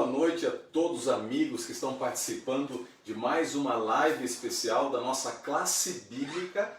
boa noite a todos os amigos que estão participando de mais uma live especial da nossa classe bíblica,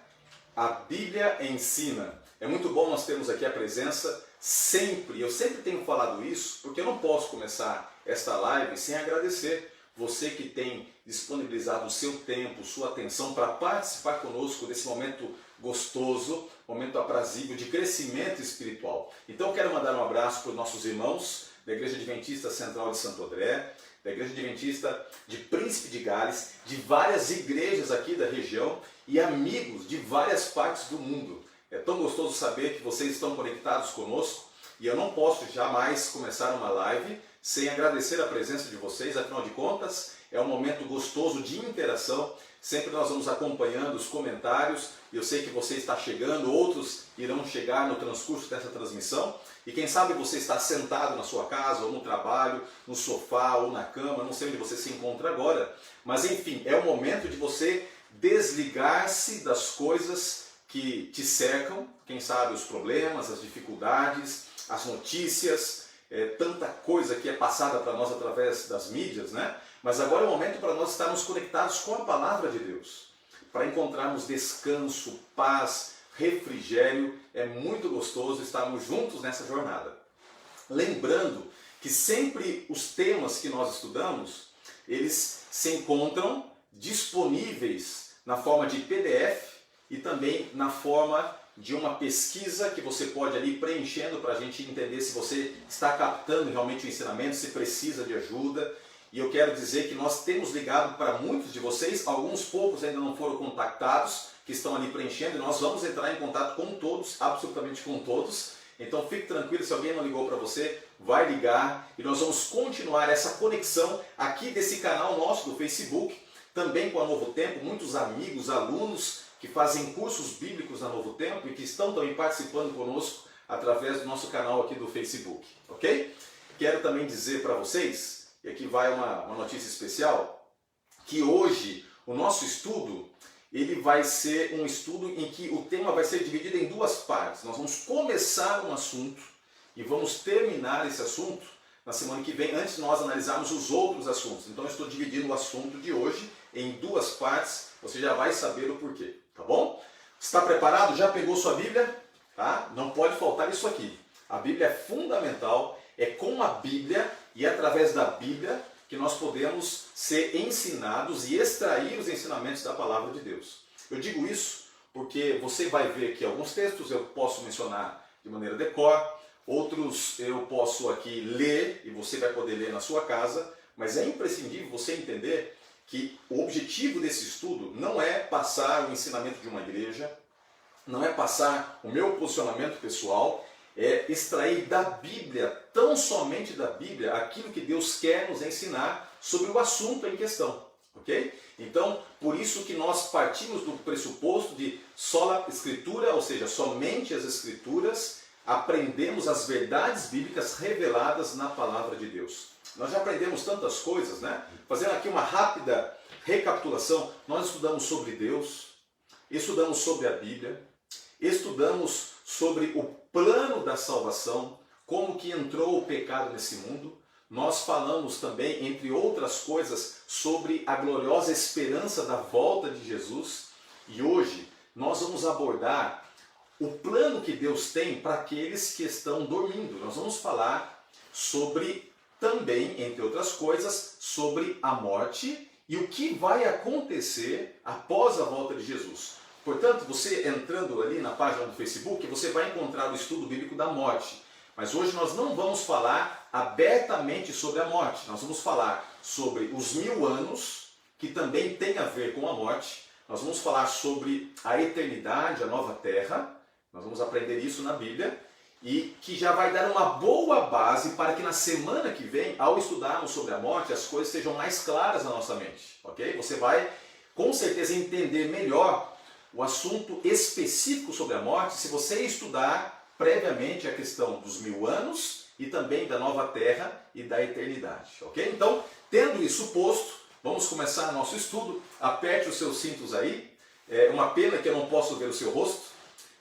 A Bíblia Ensina. É muito bom nós termos aqui a presença sempre, eu sempre tenho falado isso, porque eu não posso começar esta live sem agradecer você que tem disponibilizado o seu tempo, sua atenção para participar conosco desse momento gostoso, momento aprazível de crescimento espiritual. Então eu quero mandar um abraço para os nossos irmãos da Igreja Adventista Central de Santo André, da Igreja Adventista de Príncipe de Gales, de várias igrejas aqui da região e amigos de várias partes do mundo. É tão gostoso saber que vocês estão conectados conosco e eu não posso jamais começar uma live sem agradecer a presença de vocês, afinal de contas é um momento gostoso de interação, sempre nós vamos acompanhando os comentários e eu sei que você está chegando, outros irão chegar no transcurso dessa transmissão e quem sabe você está sentado na sua casa ou no trabalho, no sofá ou na cama, não sei onde você se encontra agora, mas enfim, é o momento de você desligar-se das coisas que te cercam, quem sabe os problemas, as dificuldades, as notícias, tanta coisa que é passada para nós através das mídias, né? Mas agora é o momento para nós estarmos conectados com a Palavra de Deus, para encontrarmos descanso, paz, refrigério. É muito gostoso estarmos juntos nessa jornada. Lembrando que sempre os temas que nós estudamos, eles se encontram disponíveis na forma de PDF e também na forma de uma pesquisa que você pode ali ir preenchendo para a gente entender se você está captando realmente o ensinamento, se precisa de ajuda. E eu quero dizer que nós temos ligado para muitos de vocês, alguns poucos ainda não foram contactados, que estão ali preenchendo, e nós vamos entrar em contato com todos, absolutamente com todos. Então fique tranquilo, se alguém não ligou para você, vai ligar e nós vamos continuar essa conexão aqui desse canal nosso do Facebook, também com a Novo Tempo, muitos amigos, alunos que fazem cursos bíblicos na Novo Tempo e que estão também participando conosco através do nosso canal aqui do Facebook, ok? Quero também dizer para vocês, e aqui vai uma notícia especial, que hoje o nosso estudo ele vai ser um estudo em que o tema vai ser dividido em duas partes. Nós vamos começar um assunto e vamos terminar esse assunto na semana que vem, antes de nós analisarmos os outros assuntos. Então eu estou dividindo o assunto de hoje em duas partes, você já vai saber o porquê, tá bom? Está preparado? Já pegou sua Bíblia? Tá? Não pode faltar isso aqui. A Bíblia é fundamental, é com a Bíblia e através da Bíblia que nós podemos ser ensinados e extrair os ensinamentos da Palavra de Deus. Eu digo isso porque você vai ver aqui alguns textos, eu posso mencionar de maneira decor, outros eu posso aqui ler e você vai poder ler na sua casa, mas é imprescindível você entender que o objetivo desse estudo não é passar o ensinamento de uma igreja, não é passar o meu posicionamento pessoal, é extrair da Bíblia, tão somente da Bíblia, aquilo que Deus quer nos ensinar sobre o assunto em questão, ok? Então, por isso que nós partimos do pressuposto de sola escritura, ou seja, somente as escrituras, aprendemos as verdades bíblicas reveladas na Palavra de Deus. Nós já aprendemos tantas coisas, né? Fazendo aqui uma rápida recapitulação, nós estudamos sobre Deus, estudamos sobre a Bíblia, estudamos sobre o plano da salvação, como que entrou o pecado nesse mundo. Nós falamos também, entre outras coisas, sobre a gloriosa esperança da volta de Jesus. E hoje nós vamos abordar o plano que Deus tem para aqueles que estão dormindo. Nós vamos falar sobre também, entre outras coisas, sobre a morte e o que vai acontecer após a volta de Jesus. Portanto, você entrando ali na página do Facebook, você vai encontrar o estudo bíblico da morte. Mas hoje nós não vamos falar abertamente sobre a morte. Nós vamos falar sobre os 1000 anos, que também tem a ver com a morte. Nós vamos falar sobre a eternidade, a nova terra. Nós vamos aprender isso na Bíblia. E que já vai dar uma boa base para que na semana que vem, ao estudarmos sobre a morte, as coisas sejam mais claras na nossa mente. Ok? Você vai com certeza entender melhor o assunto específico sobre a morte se você estudar previamente a questão dos 1000 anos e também da nova terra e da eternidade, ok? Então, tendo isso posto, vamos começar nosso estudo. Aperte os seus cintos aí. É uma pena que eu não posso ver o seu rosto,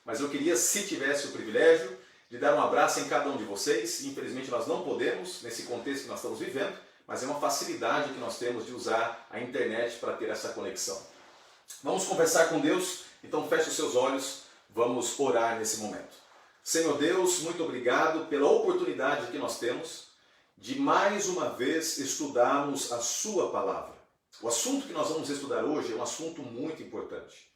mas eu queria, se tivesse o privilégio, de dar um abraço em cada um de vocês. Infelizmente nós não podemos, nesse contexto que nós estamos vivendo, mas é uma facilidade que nós temos de usar a internet para ter essa conexão. Vamos conversar com Deus? Então feche os seus olhos, vamos orar nesse momento. Senhor Deus, muito obrigado pela oportunidade que nós temos de mais uma vez estudarmos a Sua Palavra. O assunto que nós vamos estudar hoje é um assunto muito importante.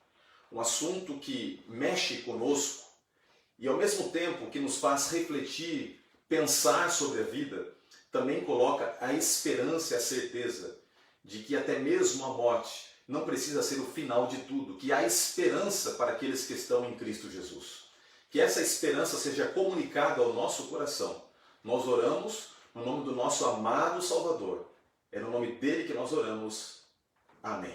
Um assunto que mexe conosco e ao mesmo tempo que nos faz refletir, pensar sobre a vida, também coloca a esperança e a certeza de que até mesmo a morte não precisa ser o final de tudo, que há esperança para aqueles que estão em Cristo Jesus. Que essa esperança seja comunicada ao nosso coração. Nós oramos no nome do nosso amado Salvador. É no nome dele que nós oramos. Amém.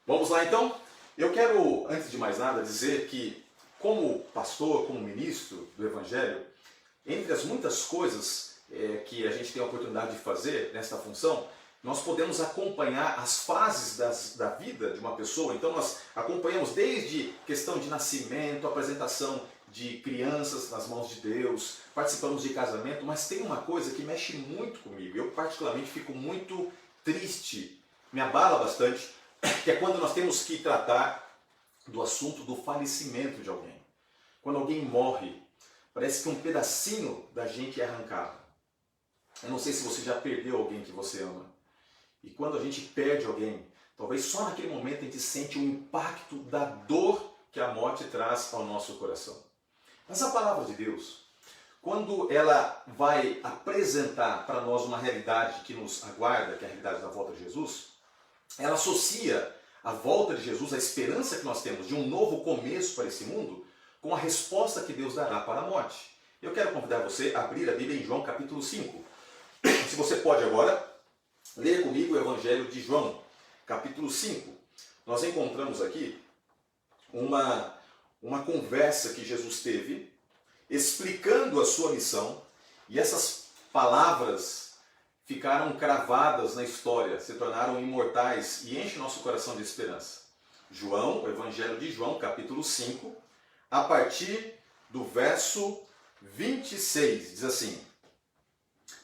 Vamos lá então? Eu quero, antes de mais nada, dizer que, como pastor, como ministro do Evangelho, entre as muitas coisas que a gente tem a oportunidade de fazer nesta função, nós podemos acompanhar as fases da vida de uma pessoa. Então nós acompanhamos desde questão de nascimento, apresentação de crianças nas mãos de Deus, participamos de casamento, mas tem uma coisa que mexe muito comigo. Eu particularmente fico muito triste, me abala bastante, que é quando nós temos que tratar do assunto do falecimento de alguém. Quando alguém morre, parece que um pedacinho da gente é arrancado. Eu não sei se você já perdeu alguém que você ama. E quando a gente perde alguém, talvez só naquele momento a gente sente o impacto da dor que a morte traz ao nosso coração. Mas a palavra de Deus, quando ela vai apresentar para nós uma realidade que nos aguarda, que é a realidade da volta de Jesus, ela associa a volta de Jesus, a esperança que nós temos de um novo começo para esse mundo, com a resposta que Deus dará para a morte. Eu quero convidar você a abrir a Bíblia em João capítulo 5. Se você pode agora, leia comigo o Evangelho de João, capítulo 5. Nós encontramos aqui uma conversa que Jesus teve, explicando a sua missão, e essas palavras ficaram cravadas na história, se tornaram imortais e enchem nosso coração de esperança. João, o Evangelho de João, capítulo 5, a partir do verso 26, diz assim: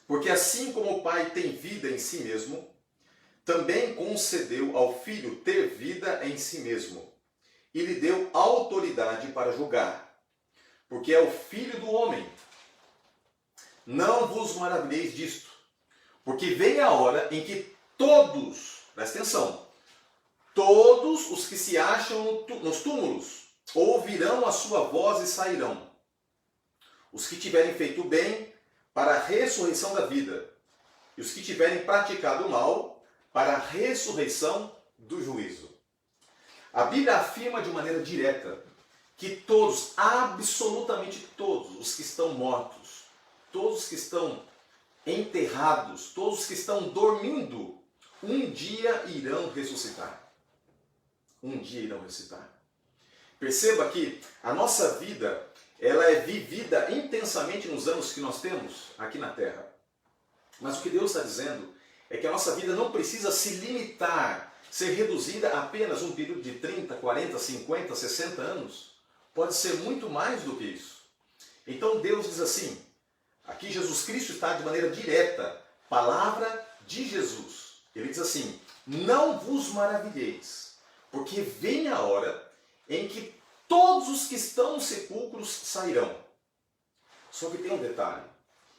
Porque assim como o Pai tem vida em si mesmo, também concedeu ao Filho ter vida em si mesmo, e lhe deu autoridade para julgar, porque é o Filho do homem. Não vos maravilheis disto, porque vem a hora em que todos, presta atenção, todos os que se acham nos túmulos ouvirão a sua voz e sairão. Os que tiverem feito bem, para a ressurreição da vida, e os que tiverem praticado o mal, para a ressurreição do juízo. A Bíblia afirma de maneira direta que todos, absolutamente todos os que estão mortos, todos os que estão enterrados, todos os que estão dormindo, um dia irão ressuscitar. Um dia irão ressuscitar. Perceba que a nossa vida, ela é vivida intensamente nos anos que nós temos aqui na Terra. Mas o que Deus está dizendo é que a nossa vida não precisa se limitar, ser reduzida a apenas um período de 30, 40, 50, 60 anos. Pode ser muito mais do que isso. Então Deus diz assim, aqui Jesus Cristo está de maneira direta, palavra de Jesus. Ele diz assim, não vos maravilheis, porque vem a hora em que todos os que estão nos sepulcros sairão. Só que tem um detalhe.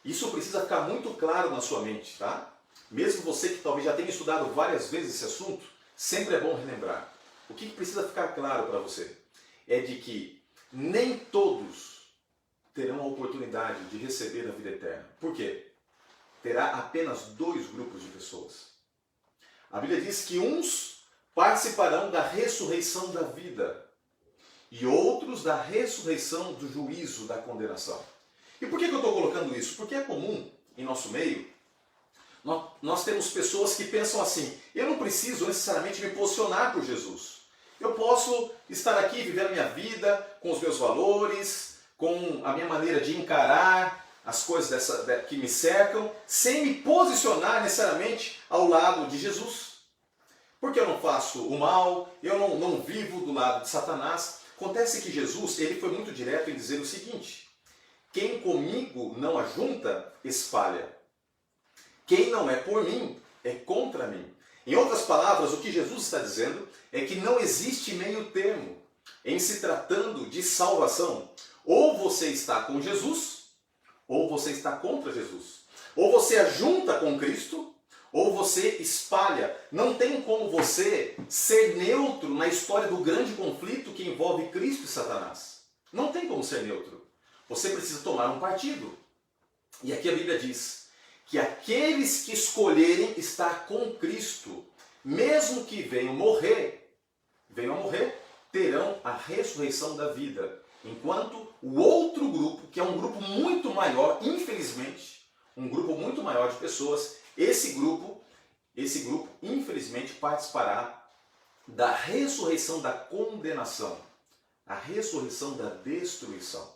Isso precisa ficar muito claro na sua mente, tá? Mesmo você que talvez já tenha estudado várias vezes esse assunto, sempre é bom relembrar. O que precisa ficar claro para você? É de que nem todos terão a oportunidade de receber a vida eterna. Por quê? Terá apenas 2 grupos de pessoas. A Bíblia diz que uns participarão da ressurreição da vida e outros da ressurreição do juízo, da condenação. E por que eu estou colocando isso? Porque é comum, em nosso meio, nós temos pessoas que pensam assim, eu não preciso necessariamente me posicionar por Jesus. Eu posso estar aqui vivendo a minha vida com os meus valores, com a minha maneira de encarar as coisas que me cercam, sem me posicionar necessariamente ao lado de Jesus. Porque eu não faço o mal, eu não vivo do lado de Satanás. Acontece que Jesus ele foi muito direto em dizer o seguinte, quem comigo não ajunta, espalha. Quem não é por mim é contra mim. Em outras palavras, o que Jesus está dizendo é que não existe meio termo em se tratando de salvação. Ou você está com Jesus, ou você está contra Jesus. Ou você ajunta com Cristo, ou você espalha. Não tem como você ser neutro na história do grande conflito que envolve Cristo e Satanás. Não tem como ser neutro. Você precisa tomar um partido. E aqui a Bíblia diz que aqueles que escolherem estar com Cristo, mesmo que venham a morrer, terão a ressurreição da vida. Enquanto o outro grupo, que é um grupo muito maior, infelizmente, um grupo muito maior de pessoas, esse grupo, infelizmente, participará da ressurreição da condenação, a ressurreição da destruição.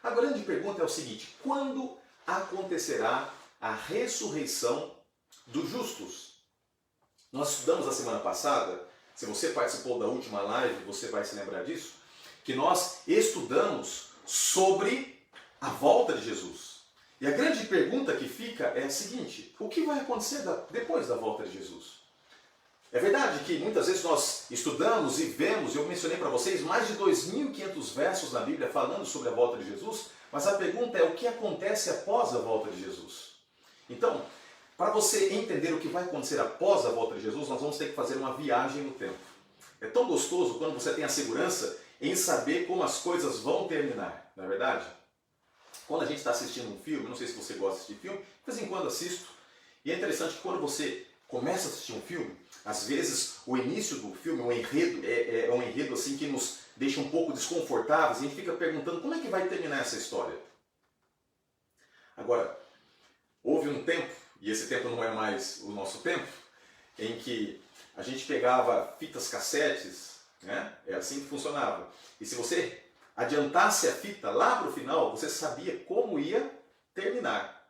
A grande pergunta é o seguinte: quando acontecerá a ressurreição dos justos? Nós estudamos a semana passada, se você participou da última live, você vai se lembrar disso, que nós estudamos sobre a volta de Jesus. E a grande pergunta que fica é a seguinte: o que vai acontecer depois da volta de Jesus? É verdade que muitas vezes nós estudamos e vemos, eu mencionei para vocês, mais de 2.500 versos na Bíblia falando sobre a volta de Jesus, mas a pergunta é: o que acontece após a volta de Jesus? Então, para você entender o que vai acontecer após a volta de Jesus, nós vamos ter que fazer uma viagem no tempo. É tão gostoso quando você tem a segurança em saber como as coisas vão terminar, não é verdade? Quando a gente está assistindo um filme, não sei se você gosta de assistir filme, de vez em quando assisto, e é interessante que quando você começa a assistir um filme, às vezes o início do filme, o enredo, é um enredo assim que nos deixa um pouco desconfortáveis, e a gente fica perguntando como é que vai terminar essa história. Agora, houve um tempo, e esse tempo não é mais o nosso tempo, em que a gente pegava fitas cassetes, né? É assim que funcionava. E se você adiantasse a fita lá para o final, você sabia como ia terminar.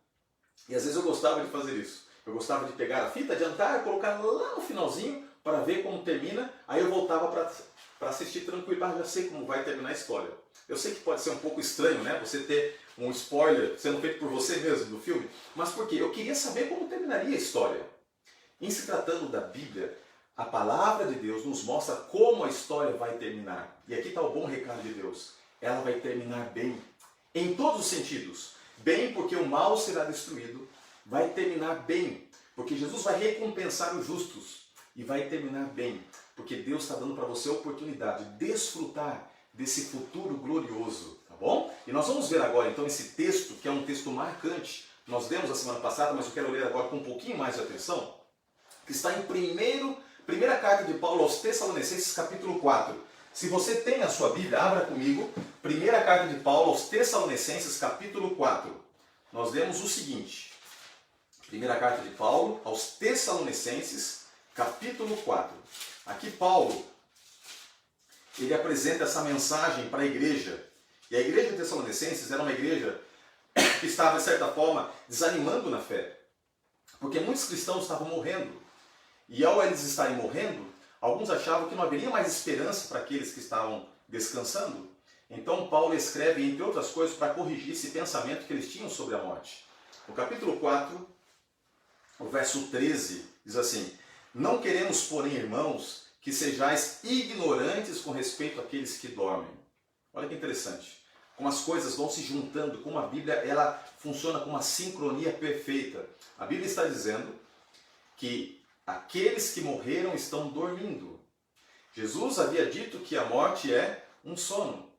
E às vezes eu gostava de fazer isso. Eu gostava de pegar a fita, adiantar, colocar lá no finalzinho para ver como termina, aí eu voltava para assistir tranquilo, já sei como vai terminar a história. Eu sei que pode ser um pouco estranho, né? Você ter um spoiler sendo feito por você mesmo do filme, mas por quê? Eu queria saber como terminaria a história. Em se tratando da Bíblia, a palavra de Deus nos mostra como a história vai terminar. E aqui está o bom recado de Deus. Ela vai terminar bem, em todos os sentidos. Bem porque o mal será destruído, vai terminar bem, porque Jesus vai recompensar os justos. E vai terminar bem, porque Deus está dando para você a oportunidade de desfrutar desse futuro glorioso, tá bom? E nós vamos ver agora então esse texto, que é um texto marcante. Nós lemos a semana passada, mas eu quero ler agora com um pouquinho mais de atenção, que está em primeira carta de Paulo aos Tessalonicenses, capítulo 4. Se você tem a sua Bíblia, abra comigo, primeira carta de Paulo aos Tessalonicenses, capítulo 4. Nós lemos o seguinte, primeira carta de Paulo aos Tessalonicenses, capítulo 4. Aqui Paulo, ele apresenta essa mensagem para a igreja. E a igreja de Tessalonicenses era uma igreja que estava, de certa forma, desanimando na fé. Porque muitos cristãos estavam morrendo. E ao eles estarem morrendo, alguns achavam que não haveria mais esperança para aqueles que estavam descansando. Então Paulo escreve, entre outras coisas, para corrigir esse pensamento que eles tinham sobre a morte. No capítulo 4, o verso 13, diz assim: não queremos, porém, irmãos, que sejais ignorantes com respeito àqueles que dormem. Olha que interessante. Como as coisas vão se juntando, como a Bíblia ela funciona com uma sincronia perfeita. A Bíblia está dizendo que aqueles que morreram estão dormindo. Jesus havia dito que a morte é um sono.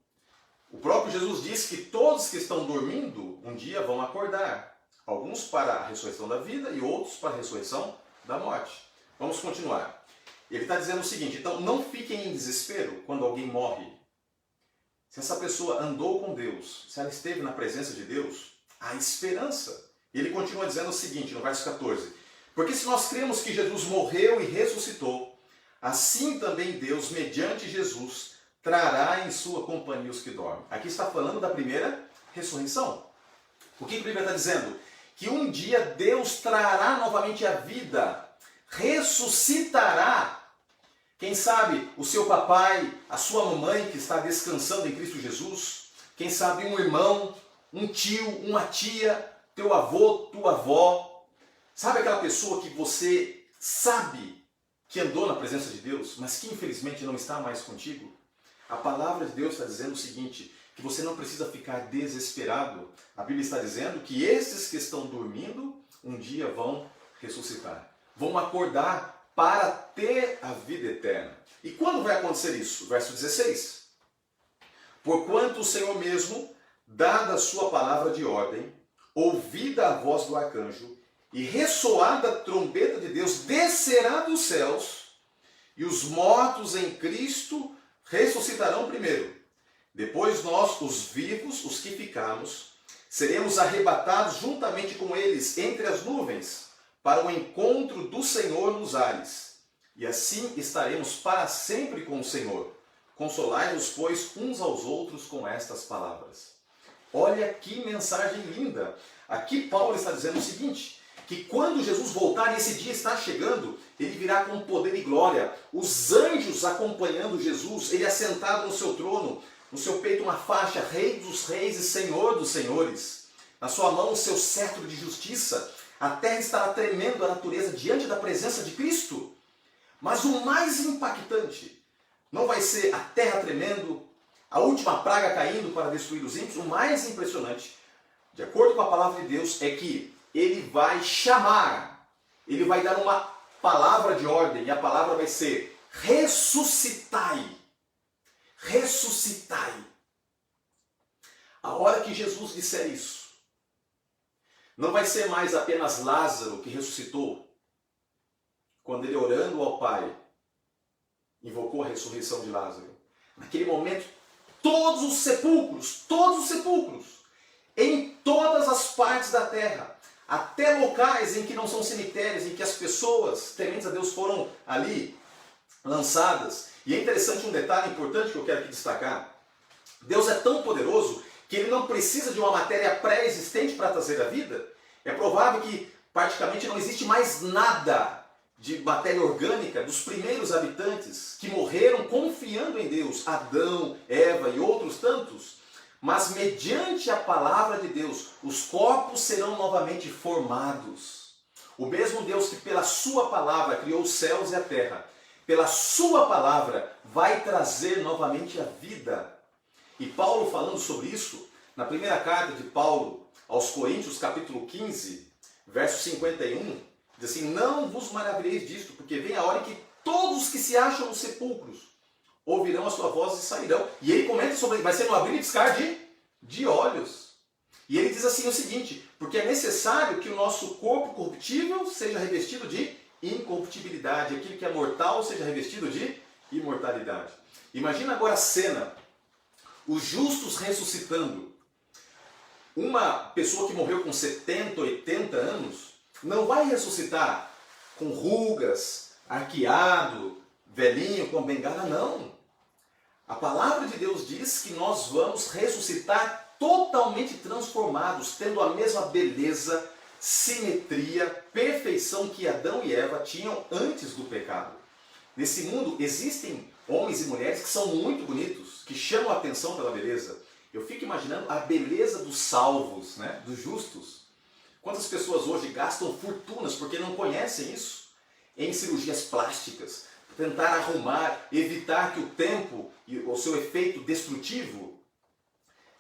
O próprio Jesus disse que todos que estão dormindo um dia vão acordar. Alguns para a ressurreição da vida e outros para a ressurreição da morte. Vamos continuar. Ele está dizendo o seguinte: então não fiquem em desespero quando alguém morre. Se essa pessoa andou com Deus, se ela esteve na presença de Deus, há esperança. E ele continua dizendo o seguinte, no verso 14: porque se nós cremos que Jesus morreu e ressuscitou, assim também Deus, mediante Jesus, trará em sua companhia os que dormem. Aqui está falando da primeira ressurreição. O que a Bíblia está dizendo? Que um dia Deus trará novamente a vida, ressuscitará. Quem sabe o seu papai, a sua mamãe que está descansando em Cristo Jesus, quem sabe um irmão, um tio, uma tia, teu avô, tua avó, Sabe aquela pessoa que você sabe que andou na presença de Deus, mas que infelizmente não está mais contigo? A palavra de Deus está dizendo o seguinte, que você não precisa ficar desesperado. A Bíblia está dizendo que esses que estão dormindo, um dia vão ressuscitar. Vão acordar para ter a vida eterna. E quando vai acontecer isso? Verso 16. Porquanto o Senhor mesmo, dada a sua palavra de ordem, ouvida a voz do arcanjo, e ressoada a trombeta de Deus, descerá dos céus, e os mortos em Cristo ressuscitarão primeiro. Depois nós, os vivos, os que ficarmos, seremos arrebatados juntamente com eles entre as nuvens, para o encontro do Senhor nos ares. E assim estaremos para sempre com o Senhor. Consolai-nos, pois, uns aos outros com estas palavras. Olha que mensagem linda! Aqui Paulo está dizendo o seguinte, que quando Jesus voltar, e esse dia está chegando, ele virá com poder e glória, os anjos acompanhando Jesus, ele assentado no seu trono, no seu peito uma faixa, Rei dos Reis e Senhor dos Senhores, na sua mão o seu cetro de justiça, a terra estará tremendo a natureza diante da presença de Cristo. Mas o mais impactante não vai ser a terra tremendo, a última praga caindo para destruir os ímpios. O mais impressionante, de acordo com a palavra de Deus, é que ele vai chamar, ele vai dar uma palavra de ordem, e a palavra vai ser ressuscitai. Ressuscitai. A hora que Jesus disser isso, não vai ser mais apenas Lázaro que ressuscitou, quando ele orando ao Pai, invocou a ressurreição de Lázaro. Naquele momento, todos os sepulcros, em todas as partes da terra, até locais em que não são cemitérios, em que as pessoas tementes a Deus foram ali lançadas. E é interessante um detalhe importante que eu quero aqui destacar. Deus é tão poderoso que ele não precisa de uma matéria pré-existente para trazer a vida. É provável que praticamente não existe mais nada de matéria orgânica dos primeiros habitantes que morreram confiando em Deus, Adão, Eva e outros tantos. Mas mediante a palavra de Deus, os corpos serão novamente formados. O mesmo Deus que pela sua palavra criou os céus e a terra, pela sua palavra vai trazer novamente a vida. E Paulo falando sobre isso, na primeira carta de Paulo aos Coríntios, capítulo 15, verso 51, diz assim, não vos maravilheis disto, porque vem a hora em que todos os que se acham nos sepulcros ouvirão a sua voz e sairão. E ele comenta sobre, vai ser no abrir e piscar de olhos. E ele diz assim o seguinte, porque é necessário que o nosso corpo corruptível seja revestido de incorruptibilidade, aquilo que é mortal seja revestido de imortalidade. Imagina agora a cena, os justos ressuscitando. Uma pessoa que morreu com 70, 80 anos, não vai ressuscitar com rugas, arqueado, velhinho, com bengala, não. A palavra de Deus diz que nós vamos ressuscitar totalmente transformados, tendo a mesma beleza, simetria, perfeição que Adão e Eva tinham antes do pecado. Nesse mundo existem homens e mulheres que são muito bonitos, que chamam a atenção pela beleza. Eu fico imaginando a beleza dos salvos, né? Dos justos. Quantas pessoas hoje gastam fortunas porque não conhecem isso? Em cirurgias plásticas, tentar arrumar, evitar que o tempo e o seu efeito destrutivo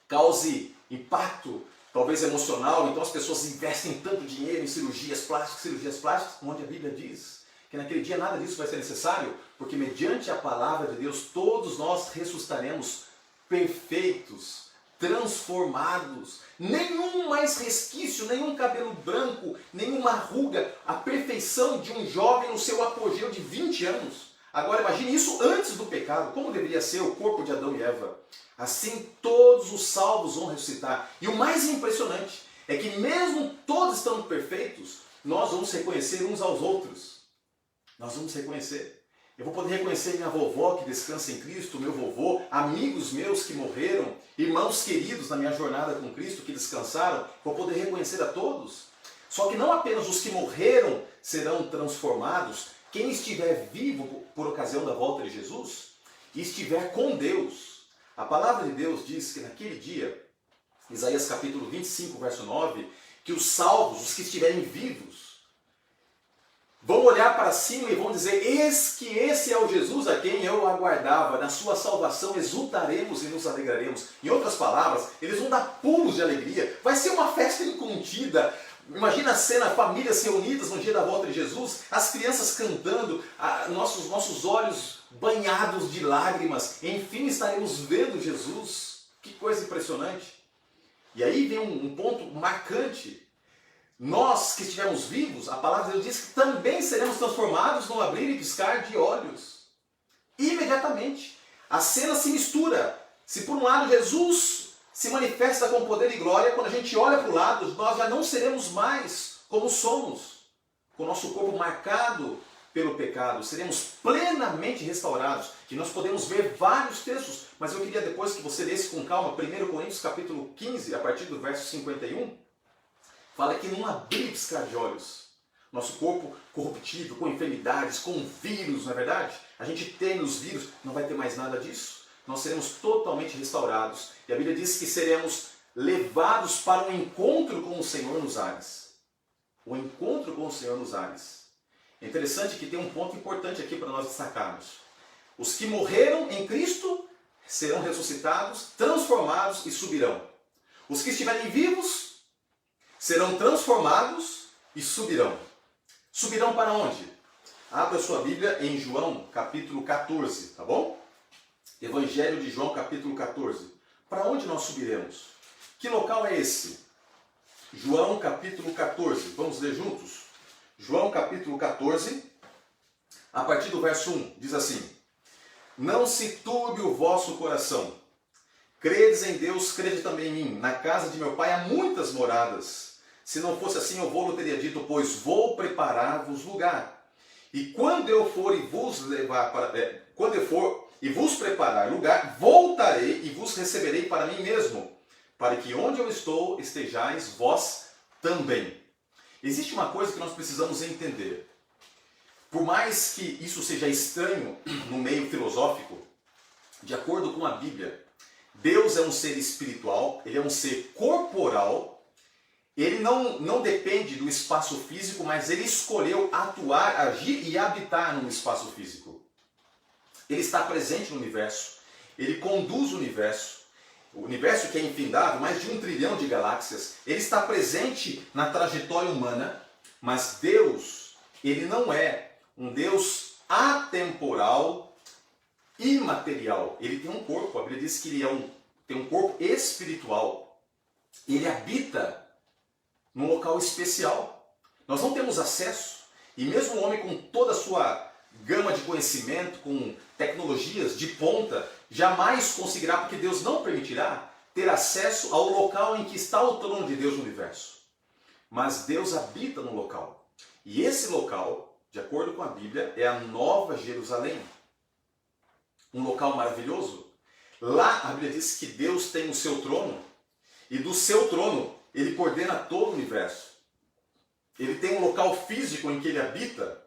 cause impacto, talvez emocional. Então as pessoas investem tanto dinheiro em cirurgias plásticas, onde a Bíblia diz que naquele dia nada disso vai ser necessário, porque mediante a palavra de Deus todos nós ressuscitaremos perfeitos, transformados, nenhum mais resquício, nenhum cabelo branco, nenhuma ruga, a perfeição de um jovem no seu apogeu de 20 anos. Agora imagine isso antes do pecado, como deveria ser o corpo de Adão e Eva. Assim todos os salvos vão ressuscitar. E o mais impressionante é que mesmo todos estando perfeitos, nós vamos reconhecer uns aos outros. Nós vamos reconhecer. Eu vou poder reconhecer minha vovó que descansa em Cristo, meu vovô, amigos meus que morreram, irmãos queridos na minha jornada com Cristo que descansaram. Vou poder reconhecer a todos. Só que não apenas os que morreram serão transformados, quem estiver vivo por ocasião da volta de Jesus e estiver com Deus. A palavra de Deus diz que naquele dia, Isaías capítulo 25, verso 9, que os salvos, os que estiverem vivos, vão olhar para cima e vão dizer: eis que esse é o Jesus a quem eu aguardava, na sua salvação exultaremos e nos alegraremos. Em outras palavras, eles vão dar pulos de alegria, vai ser uma festa incontida. Imagina a cena, famílias reunidas no dia da volta de Jesus, as crianças cantando, nossos olhos banhados de lágrimas, enfim estaremos vendo Jesus. Que coisa impressionante! E aí vem um ponto marcante. Nós que estivermos vivos, a palavra de Deus diz que também seremos transformados no abrir e piscar de olhos. Imediatamente. A cena se mistura. Se por um lado Jesus se manifesta com poder e glória, quando a gente olha para o lado, nós já não seremos mais como somos, com o nosso corpo marcado pelo pecado, seremos plenamente restaurados. E nós podemos ver vários textos, mas eu queria depois que você lesse com calma 1 Coríntios capítulo 15, a partir do verso 51, fala que num abrir e piscar de olhos, nosso corpo corruptível, com enfermidades, com vírus, não é verdade? A gente tem os vírus, não vai ter mais nada disso. Nós seremos totalmente restaurados. E a Bíblia diz que seremos levados para um encontro com o Senhor nos ares. O encontro com o Senhor nos ares. É interessante que tem um ponto importante aqui para nós destacarmos. Os que morreram em Cristo serão ressuscitados, transformados e subirão. Os que estiverem vivos serão transformados e subirão. Subirão para onde? Abra sua Bíblia em João capítulo 14, tá bom? Evangelho de João capítulo 14. Para onde nós subiremos? Que local é esse? João capítulo 14. Vamos ler juntos? João capítulo 14, a partir do verso 1, diz assim: não se turbe o vosso coração. Credes em Deus, crede também em mim. Na casa de meu pai há muitas moradas. Se não fosse assim, eu vou-lhe teria dito, pois vou preparar-vos lugar. E quando eu for e vos levar para... quando eu for e vos preparar lugar, voltarei e vos receberei para mim mesmo, para que onde eu estou estejais vós também. Existe uma coisa que nós precisamos entender. Por mais que isso seja estranho no meio filosófico, de acordo com a Bíblia, Deus é um ser espiritual, ele é um ser corporal, ele não depende do espaço físico, mas ele escolheu atuar, agir e habitar no espaço físico. Ele está presente no universo, ele conduz o universo que é infindável, mais de 1 trilhão de galáxias, ele está presente na trajetória humana, mas Deus, ele não é um Deus atemporal, imaterial. Ele tem um corpo, a Bíblia diz que ele tem um corpo espiritual. Ele habita num local especial. Nós não temos acesso, e mesmo o homem com toda a sua gama de conhecimento, com tecnologias de ponta, jamais conseguirá, porque Deus não permitirá, ter acesso ao local em que está o trono de Deus no universo. Mas Deus habita no local. E esse local, de acordo com a Bíblia, é a Nova Jerusalém. Um local maravilhoso. Lá a Bíblia diz que Deus tem o seu trono, e do seu trono ele coordena todo o universo. Ele tem um local físico em que ele habita,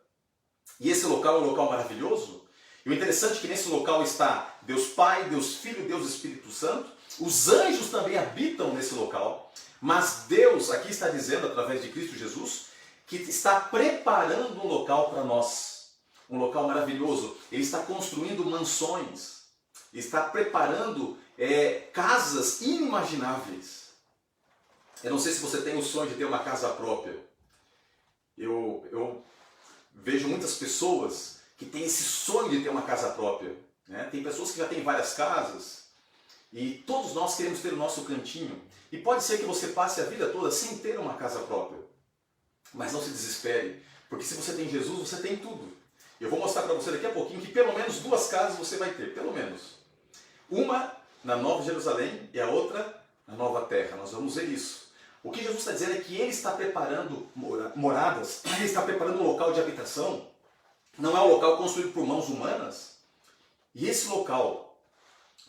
e esse local é um local maravilhoso. E o interessante é que nesse local está Deus Pai, Deus Filho, Deus Espírito Santo. Os anjos também habitam nesse local. Mas Deus aqui está dizendo, através de Cristo Jesus, que está preparando um local para nós. Um local maravilhoso. Ele está construindo mansões. Está preparando casas inimagináveis. Eu não sei se você tem o sonho de ter uma casa própria. Eu vejo muitas pessoas que têm esse sonho de ter uma casa própria. Né? Tem pessoas que já têm várias casas e todos nós queremos ter o nosso cantinho. E pode ser que você passe a vida toda sem ter uma casa própria. Mas não se desespere, porque se você tem Jesus, você tem tudo. Eu vou mostrar para você daqui a pouquinho que pelo menos 2 casas você vai ter, pelo menos. Uma na Nova Jerusalém e a outra na Nova Terra. Nós vamos ver isso. O que Jesus está dizendo é que Ele está preparando moradas, Ele está preparando um local de habitação. Não é um local construído por mãos humanas. E esse local,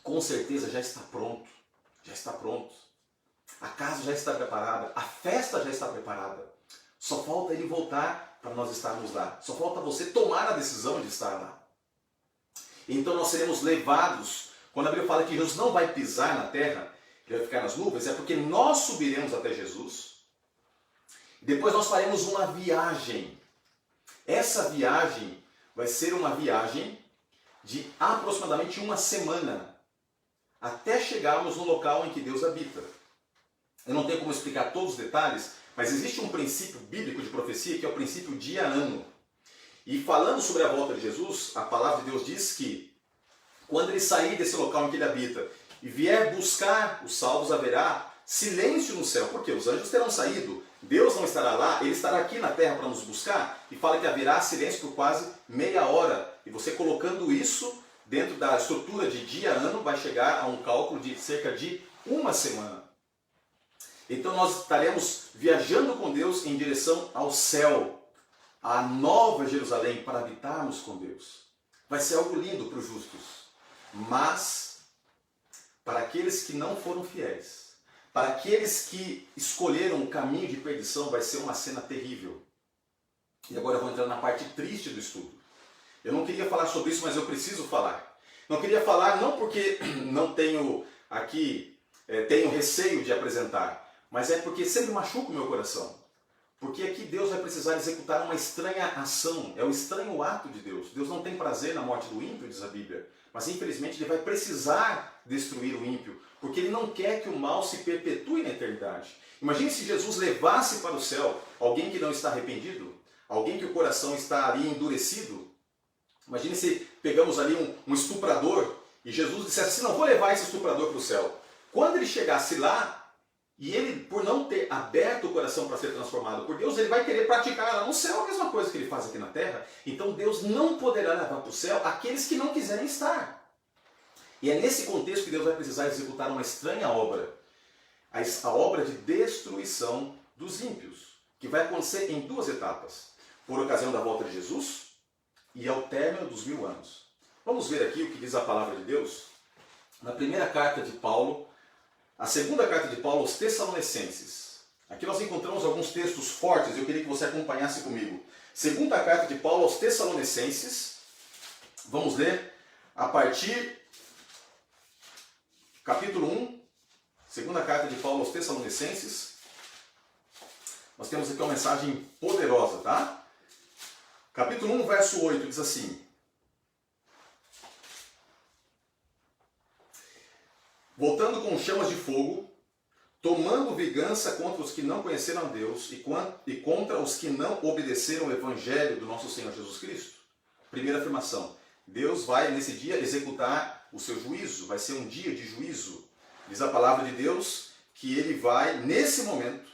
com certeza, já está pronto. Já está pronto. A casa já está preparada. A festa já está preparada. Só falta Ele voltar para nós estarmos lá. Só falta você tomar a decisão de estar lá. Então nós seremos levados. Quando a Bíblia fala que Jesus não vai pisar na terra, Ele vai ficar nas nuvens, é porque nós subiremos até Jesus. Depois nós faremos uma viagem. Essa viagem vai ser uma viagem de aproximadamente uma semana, até chegarmos no local em que Deus habita. Eu não tenho como explicar todos os detalhes, mas existe um princípio bíblico de profecia que é o princípio dia-ano. E falando sobre a volta de Jesus, a palavra de Deus diz que quando ele sair desse local em que ele habita e vier buscar os salvos, haverá silêncio no céu. Porque os anjos terão saído, Deus não estará lá, ele estará aqui na terra para nos buscar. E fala que haverá silêncio por quase meia hora. E você colocando isso dentro da estrutura de dia-ano, vai chegar a um cálculo de cerca de uma semana. Então nós estaremos viajando com Deus em direção ao céu, à nova Jerusalém, para habitarmos com Deus. Vai ser algo lindo para os justos, mas para aqueles que não foram fiéis, para aqueles que escolheram o caminho de perdição, vai ser uma cena terrível. E agora eu vou entrar na parte triste do estudo. Eu não queria falar sobre isso, mas eu preciso falar. Não queria falar não porque não tenho aqui, tenho receio de apresentar, mas é porque sempre machuca o meu coração. Porque aqui Deus vai precisar executar uma estranha ação, é o estranho ato de Deus. Deus não tem prazer na morte do ímpio, diz a Bíblia, mas infelizmente Ele vai precisar destruir o ímpio, porque Ele não quer que o mal se perpetue na eternidade. Imagine se Jesus levasse para o céu alguém que não está arrependido, alguém que o coração está ali endurecido. Imagine se pegamos ali um estuprador e Jesus dissesse assim, não, vou levar esse estuprador para o céu. Quando ele chegasse lá, e ele, por não ter aberto o coração para ser transformado por Deus, ele vai querer praticar lá no céu a mesma coisa que ele faz aqui na terra. Então Deus não poderá levar para o céu aqueles que não quiserem estar. E é nesse contexto que Deus vai precisar executar uma estranha obra. A obra de destruição dos ímpios, que vai acontecer em duas etapas. Por ocasião da volta de Jesus e ao término dos 1000 anos. Vamos ver aqui o que diz a palavra de Deus. Na primeira carta de Paulo, a segunda carta de Paulo aos Tessalonicenses. Aqui nós encontramos alguns textos fortes, eu queria que você acompanhasse comigo. Segunda carta de Paulo aos Tessalonicenses, vamos ler a partir capítulo 1, segunda carta de Paulo aos Tessalonicenses. Nós temos aqui uma mensagem poderosa, tá? Capítulo 1, verso 8, diz assim: voltando com chamas de fogo, tomando vingança contra os que não conheceram a Deus e contra os que não obedeceram o Evangelho do nosso Senhor Jesus Cristo. Primeira afirmação, Deus vai nesse dia executar o seu juízo, vai ser um dia de juízo. Diz a palavra de Deus que Ele vai, nesse momento,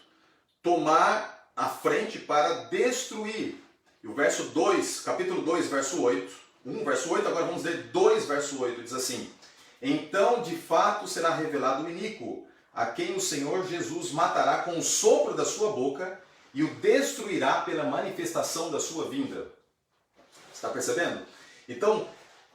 tomar a frente para destruir. E o verso 2, capítulo 2, verso 8, 1, verso 8, agora vamos ler 2, verso 8, diz assim: então, de fato, será revelado o iníquo, a quem o Senhor Jesus matará com o sopro da sua boca e o destruirá pela manifestação da sua vinda. Está percebendo? Então,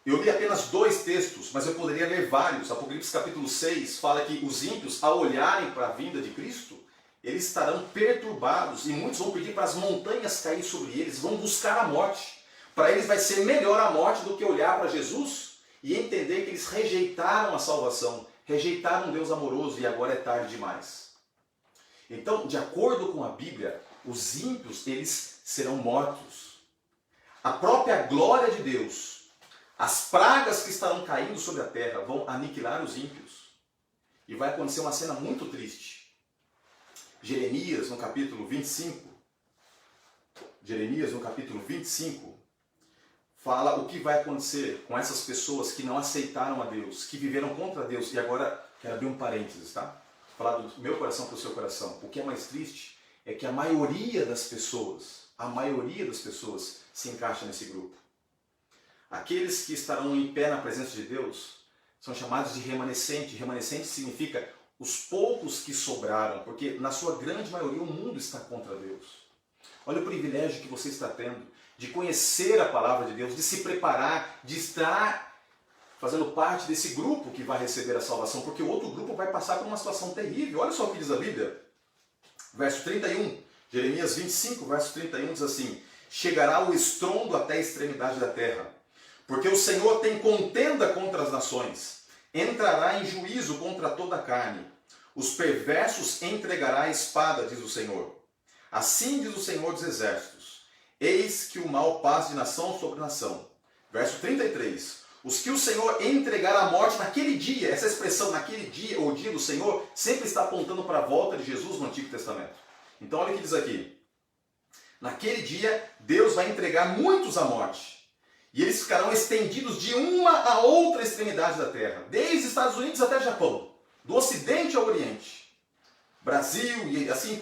eu li apenas 2 textos, mas eu poderia ler vários. Apocalipse capítulo 6 fala que os ímpios, ao olharem para a vinda de Cristo, eles estarão perturbados e muitos vão pedir para as montanhas cair sobre eles, vão buscar a morte. Para eles vai ser melhor a morte do que olhar para Jesus e entender que eles rejeitaram a salvação, rejeitaram um Deus amoroso e agora é tarde demais. Então, de acordo com a Bíblia, os ímpios, eles serão mortos. A própria glória de Deus, as pragas que estarão caindo sobre a terra vão aniquilar os ímpios. E vai acontecer uma cena muito triste. Jeremias, no capítulo 25, fala o que vai acontecer com essas pessoas que não aceitaram a Deus, que viveram contra Deus. E agora, quero abrir um parênteses, tá? Falar do meu coração para o seu coração. O que é mais triste é que a maioria das pessoas se encaixa nesse grupo. Aqueles que estarão em pé na presença de Deus são chamados de remanescente. Remanescente significa os poucos que sobraram, porque na sua grande maioria o mundo está contra Deus. Olha o privilégio que você está tendo de conhecer a palavra de Deus, de se preparar, de estar fazendo parte desse grupo que vai receber a salvação, porque o outro grupo vai passar por uma situação terrível. Olha só o que diz a Bíblia. Verso 31, Jeremias 25, verso 31 diz assim: chegará o estrondo até a extremidade da terra, porque o Senhor tem contenda contra as nações, entrará em juízo contra toda a carne, os perversos entregará a espada, diz o Senhor. Assim diz o Senhor dos Exércitos: eis que o mal passa de nação sobre nação. Verso 33. Os que o Senhor entregar à morte naquele dia, essa expressão naquele dia ou dia do Senhor, sempre está apontando para a volta de Jesus no Antigo Testamento. Então olha o que diz aqui. Naquele dia, Deus vai entregar muitos à morte. E eles ficarão estendidos de uma a outra extremidade da terra, desde Estados Unidos até Japão, do Ocidente ao Oriente, Brasil e assim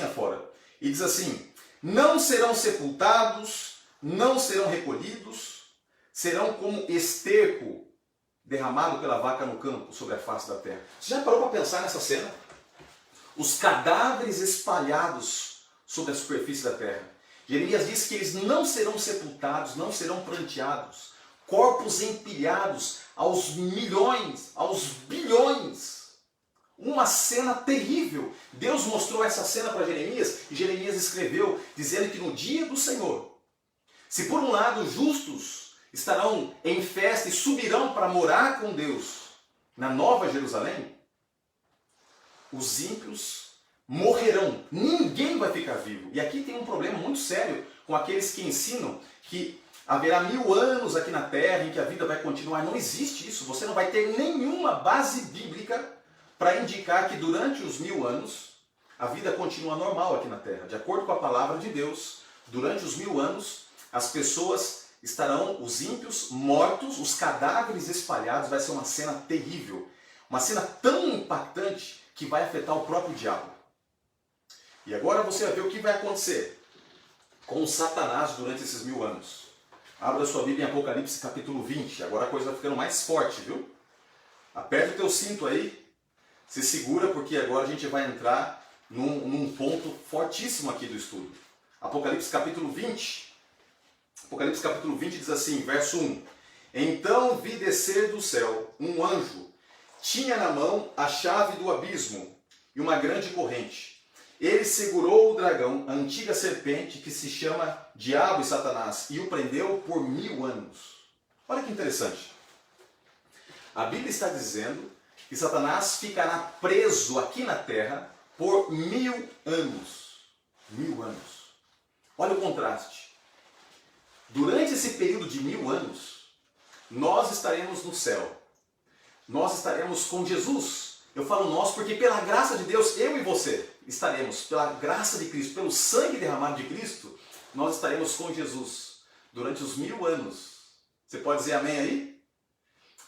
afora. E diz assim, não serão sepultados, não serão recolhidos, serão como esterco derramado pela vaca no campo sobre a face da terra. Você já parou para pensar nessa cena? Os cadáveres espalhados sobre a superfície da terra. Jeremias diz que eles não serão sepultados, não serão pranteados. Corpos empilhados aos milhões, aos bilhões. Uma cena terrível. Deus mostrou essa cena para Jeremias e Jeremias escreveu dizendo que no dia do Senhor, se por um lado os justos estarão em festa e subirão para morar com Deus na Nova Jerusalém, os ímpios morrerão, ninguém vai ficar vivo. E aqui tem um problema muito sério com aqueles que ensinam que haverá 1000 anos aqui na Terra em que a vida vai continuar. Não existe isso, você não vai ter nenhuma base bíblica para indicar que durante os 1000 anos a vida continua normal aqui na Terra. De acordo com a palavra de Deus, durante os 1000 anos as pessoas estarão, os ímpios, mortos, os cadáveres espalhados. Vai ser uma cena terrível, uma cena tão impactante que vai afetar o próprio diabo. E agora você vai ver o que vai acontecer com Satanás durante esses 1000 anos. Abra sua Bíblia em Apocalipse capítulo 20. Agora a coisa vai ficando mais forte, viu? Aperta o teu cinto aí, se segura, porque agora a gente vai entrar num ponto fortíssimo aqui do estudo. Apocalipse capítulo 20. Apocalipse capítulo 20 diz assim, verso 1. Então vi descer do céu um anjo, tinha na mão a chave do abismo e uma grande corrente. Ele segurou o dragão, a antiga serpente, que se chama Diabo e Satanás, e o prendeu por 1000 anos. Olha que interessante. A Bíblia está dizendo que Satanás ficará preso aqui na terra por 1000 anos. 1000 anos. Olha o contraste. Durante esse período de 1000 anos, nós estaremos no céu. Nós estaremos com Jesus. Eu falo nós porque pela graça de Deus, eu e você estaremos, pela graça de Cristo, pelo sangue derramado de Cristo, nós estaremos com Jesus durante os 1000 anos. Você pode dizer amém aí?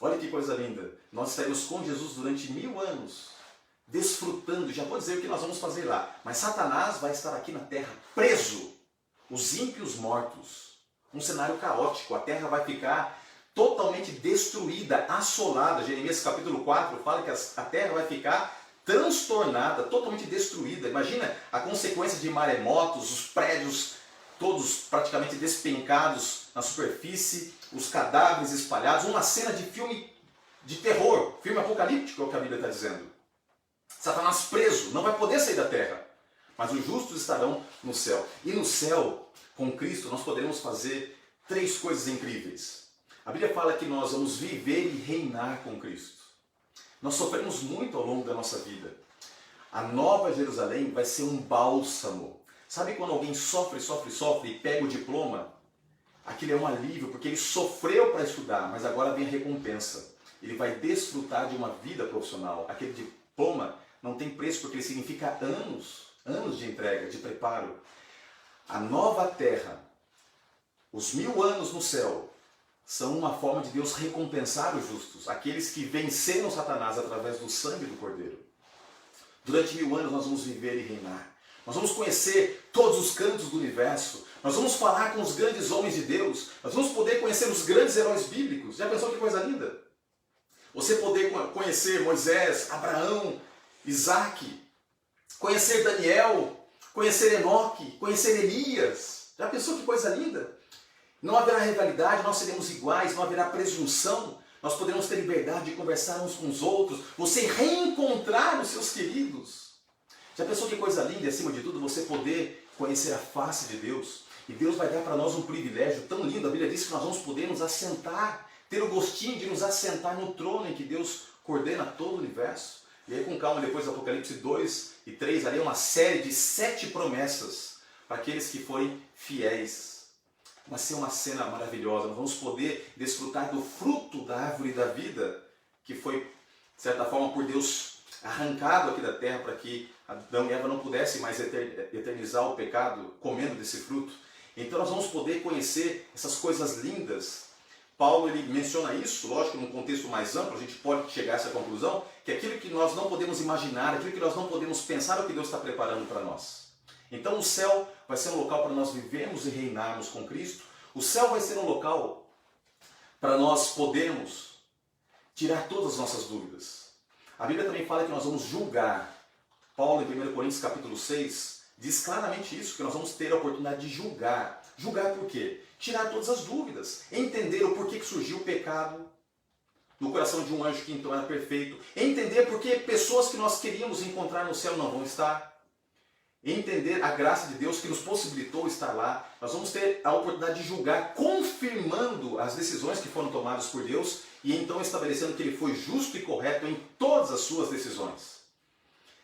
Olha que coisa linda. Nós estaremos com Jesus durante 1000 anos, desfrutando. Já vou dizer o que nós vamos fazer lá. Mas Satanás vai estar aqui na terra, preso. Os ímpios mortos. Um cenário caótico. A terra vai ficar totalmente destruída, assolada. Jeremias capítulo 4 fala que a terra vai ficar transtornada, totalmente destruída. Imagina a consequência de maremotos, os prédios todos praticamente despencados na superfície, os cadáveres espalhados, uma cena de filme de terror, filme apocalíptico, é o que a Bíblia está dizendo. Satanás preso, não vai poder sair da terra, mas os justos estarão no céu. E no céu, com Cristo, nós poderemos fazer 3 coisas incríveis. A Bíblia fala que nós vamos viver e reinar com Cristo. Nós sofremos muito ao longo da nossa vida. A Nova Jerusalém vai ser um bálsamo. Sabe quando alguém sofre e pega o diploma? Aquilo é um alívio, porque ele sofreu para estudar, mas agora vem a recompensa. Ele vai desfrutar de uma vida profissional. Aquele diploma não tem preço, porque ele significa anos de entrega, de preparo. A nova terra, os 1000 anos no céu, são uma forma de Deus recompensar os justos, aqueles que venceram Satanás através do sangue do Cordeiro. Durante 1000 anos nós vamos viver e reinar. Nós vamos conhecer todos os cantos do universo. Nós vamos falar com os grandes homens de Deus. Nós vamos poder conhecer os grandes heróis bíblicos. Já pensou que coisa linda? Você poder conhecer Moisés, Abraão, Isaac, conhecer Daniel, conhecer Enoque, conhecer Elias. Já pensou que coisa linda? Não haverá rivalidade, nós seremos iguais, não haverá presunção, nós poderemos ter liberdade de conversar uns com os outros, você reencontrar os seus queridos. Já pensou que coisa linda, e acima de tudo, você poder conhecer a face de Deus? E Deus vai dar para nós um privilégio tão lindo. A Bíblia diz que nós vamos poder nos assentar, ter o gostinho de nos assentar no trono em que Deus coordena todo o universo. E aí com calma, depois do Apocalipse 2 e 3, ali é uma série de 7 promessas para aqueles que forem fiéis. Vai ser uma cena maravilhosa, nós vamos poder desfrutar do fruto da árvore da vida, que foi, de certa forma, por Deus arrancado aqui da terra para que Adão e Eva não pudessem mais eternizar o pecado comendo desse fruto. Então nós vamos poder conhecer essas coisas lindas. Paulo ele menciona isso, lógico, num contexto mais amplo, a gente pode chegar a essa conclusão, que aquilo que nós não podemos imaginar, aquilo que nós não podemos pensar é o que Deus está preparando para nós. Então o céu vai ser um local para nós vivermos e reinarmos com Cristo. O céu vai ser um local para nós podermos tirar todas as nossas dúvidas. A Bíblia também fala que nós vamos julgar. Paulo, em 1 Coríntios capítulo 6, diz claramente isso, que nós vamos ter a oportunidade de julgar. Julgar por quê? Tirar todas as dúvidas. Entender o porquê que surgiu o pecado no coração de um anjo que então era perfeito. Entender por que pessoas que nós queríamos encontrar no céu não vão estar. Entender a graça de Deus que nos possibilitou estar lá. Nós vamos ter a oportunidade de julgar, confirmando as decisões que foram tomadas por Deus e então estabelecendo que Ele foi justo e correto em todas as suas decisões.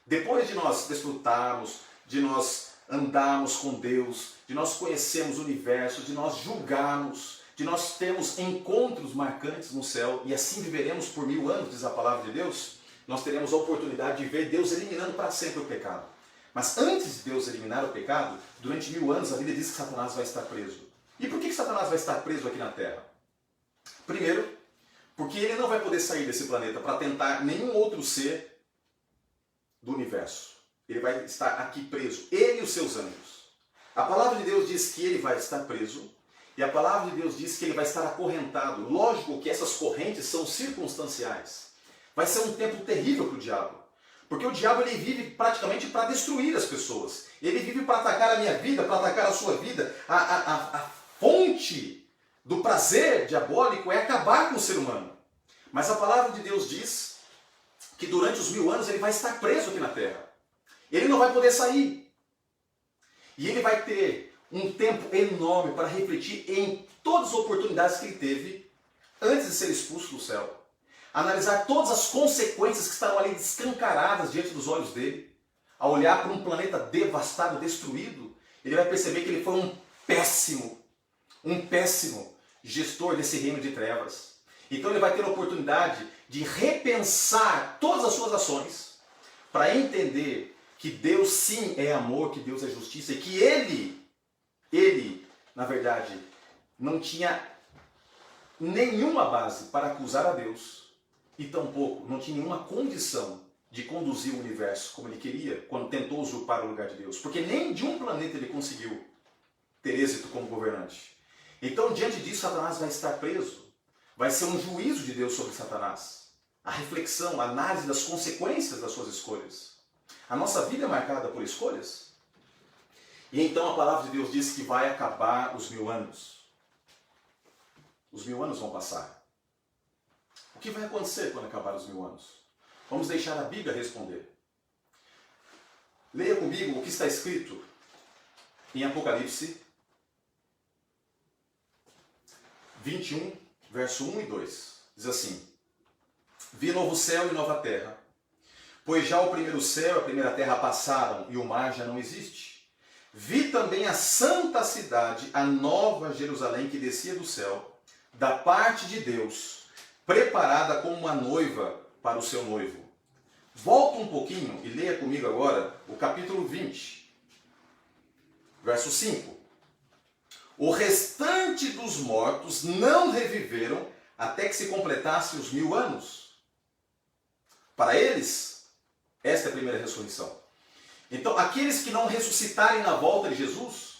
Depois de nós desfrutarmos, de nós andarmos com Deus, de nós conhecermos o universo, de nós julgarmos, de nós termos encontros marcantes no céu e assim viveremos por 1000 anos, diz a palavra de Deus, nós teremos a oportunidade de ver Deus eliminando para sempre o pecado. Mas antes de Deus eliminar o pecado, durante 1000 anos a Bíblia diz que Satanás vai estar preso. E por que Satanás vai estar preso aqui na Terra? Primeiro, porque ele não vai poder sair desse planeta para tentar nenhum outro ser do universo. Ele vai estar aqui preso, ele e os seus anjos. A palavra de Deus diz que ele vai estar preso, e a palavra de Deus diz que ele vai estar acorrentado. Lógico que essas correntes são circunstanciais. Vai ser um tempo terrível para o diabo. Porque o diabo ele vive praticamente para destruir as pessoas. Ele vive para atacar a minha vida, para atacar a sua vida. A fonte do prazer diabólico é acabar com o ser humano. Mas a palavra de Deus diz que durante os 1000 anos ele vai estar preso aqui na terra. Ele não vai poder sair. E ele vai ter um tempo enorme para refletir em todas as oportunidades que ele teve antes de ser expulso do céu. Analisar todas as consequências que estavam ali escancaradas diante dos olhos dele. Ao olhar para um planeta devastado, destruído, ele vai perceber que ele foi um péssimo gestor desse reino de trevas. Então ele vai ter a oportunidade de repensar todas as suas ações para entender que Deus sim é amor, que Deus é justiça e que ele, na verdade, não tinha nenhuma base para acusar a Deus e tampouco não tinha nenhuma condição de conduzir o universo como ele queria quando tentou usurpar o lugar de Deus. Porque nem de um planeta ele conseguiu ter êxito como governante. Então, diante disso, Satanás vai estar preso. Vai ser um juízo de Deus sobre Satanás. A reflexão, a análise das consequências das suas escolhas. A nossa vida é marcada por escolhas. E então a palavra de Deus diz que vai acabar os 1000 anos. Os 1000 anos vão passar. O que vai acontecer quando acabar os 1000 anos? Vamos deixar a Bíblia responder. Leia comigo o que está escrito em Apocalipse 21, verso 1 e 2. Diz assim: Vi novo céu e nova terra, pois já o primeiro céu e a primeira terra passaram e o mar já não existe. Vi também a santa cidade, a nova Jerusalém que descia do céu, da parte de Deus, preparada como uma noiva para o seu noivo. Volta um pouquinho e leia comigo agora o capítulo 20, verso 5. O restante dos mortos não reviveram até que se completasse os 1000 anos. Para eles, esta é a primeira ressurreição. Então, aqueles que não ressuscitarem na volta de Jesus,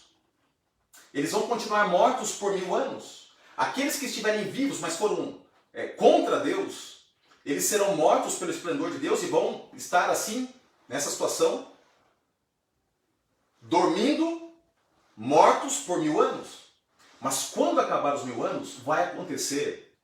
eles vão continuar mortos por 1000 anos. Aqueles que estiverem vivos, mas foram contra Deus, eles serão mortos pelo esplendor de Deus e vão estar assim, nessa situação, dormindo, mortos por 1000 anos. Mas quando acabar os 1000 anos, vai acontecer